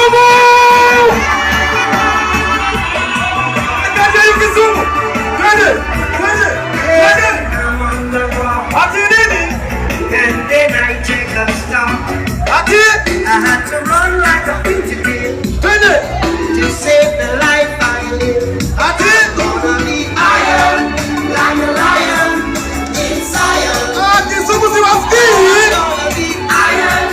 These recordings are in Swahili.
Kisumu! Kaja hii Kisumu! Twende! Twende! Twende! Ati nini? And then I take a stop. Ati? I had to run like a fugitive Twende! to save the life I live. Ati? Gonna be iron like a lion in Zion. Ah, Kisumu siwasikii! Gonna be iron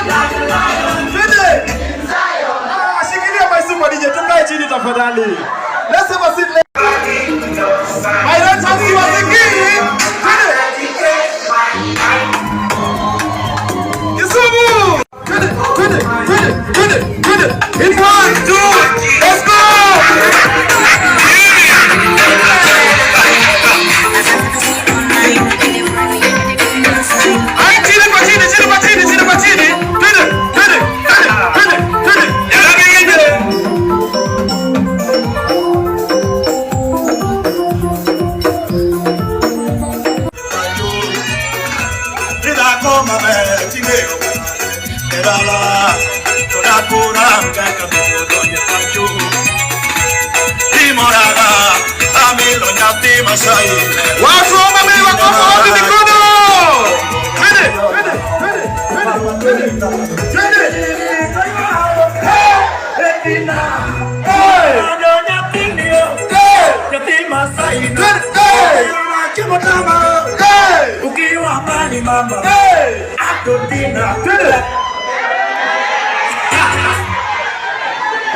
like a lion Twende! in Zion. Ah, shikilia maisupa DJ, tukae chini tafadhali. Let's have a seat. My right hand siwasikii! Twende! Kisumu! Twende! Twende! Twende! Twende! Twende! In 1, 2, let's go! Watu wa mami wako wapi mikono? Twende! Twende! Twende! Twende! Ukiwa mbali mama, atodina.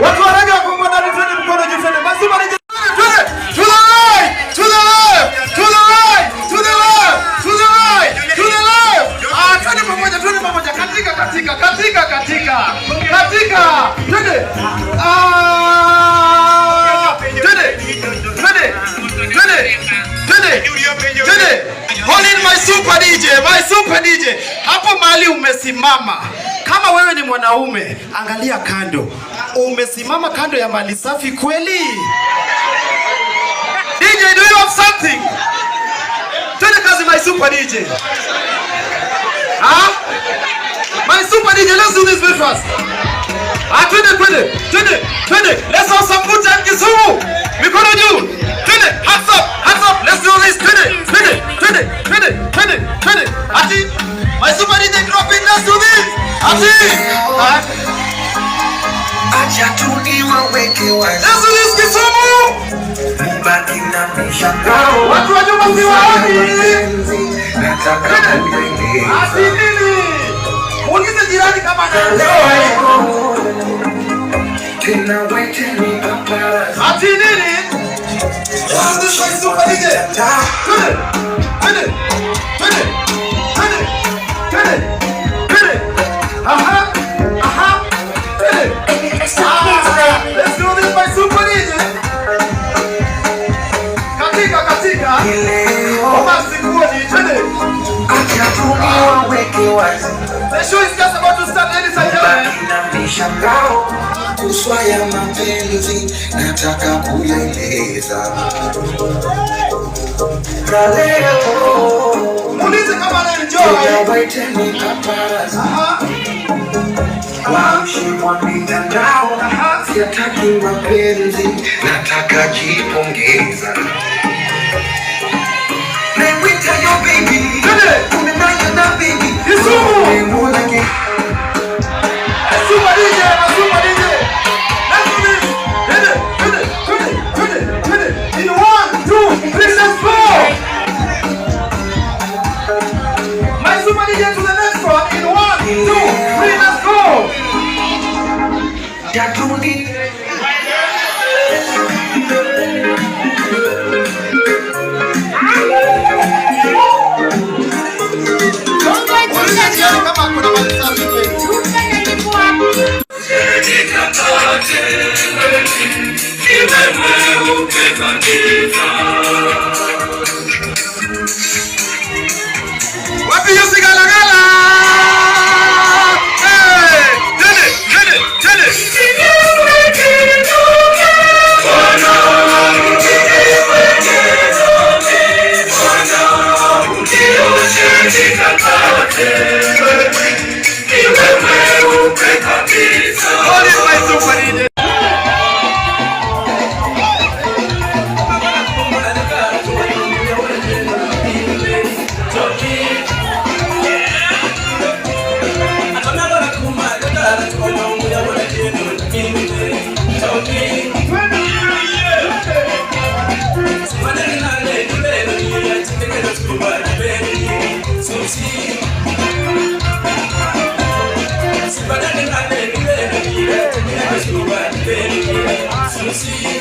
Watu wanaga kwa ndani, twende mkono juu, twende. Basi twende. To the right! To the left! To the right! To the left! To the right! To the left! Ah, twende pamoja, twende pamoja. Katika. Twende. Ah! Twende. Hold in my super DJ. Hapo mahali umesimama. Kama wewe ni mwanaume, angalia kando. Umesimama kando ya mali safi kweli? DJ, do you have something? Twende kazi my super DJ. Huh? My super DJ, let's do this very fast. Ah, twende. Let's have some good time Kisumu. Mikono juu. Twende, hands up. Let's do this. Twende. Ati, my super DJ drop it. Let's do this. Ati. Acha tuliwaweke wazi. Let's do this Kisumu. Mbaki na mishangao. Watu wa nyuma siwaoni. Nataka kuendelea. Ati nini? Muulize jirani kama anaelewa. Tena wete ni paparazzi. Ati nini? Let's do this my super DJ. Twende. Aha. Twende. Let's do this my super DJ. Katika. Oma sikuoni. Twende. Acha tuliwaweke wazi. The show is just about to start, ladies and gentlemen. Mbaki na mishangao. Kuswa ya mapenzi nataka kuyaeleza. Kaleo Muulize kama anaenjoy. wete ni paparazzi. Aha. Wamshimwa mitandao. Sitaki mapenzi, nataka jipongeza. Nemwita yo baby. Twende. Umemanya na baby. Kisumu. Mbona ke Super DJ. Let's do this. Twende. In 1, 2, 3, let's go. My super DJ to the next one. In 1, 2, 3, let's go. Jatuni. Muulize jirani kama kuna mali safi kweli. Wapi hiyo sigalagala? Hey! Twende! see.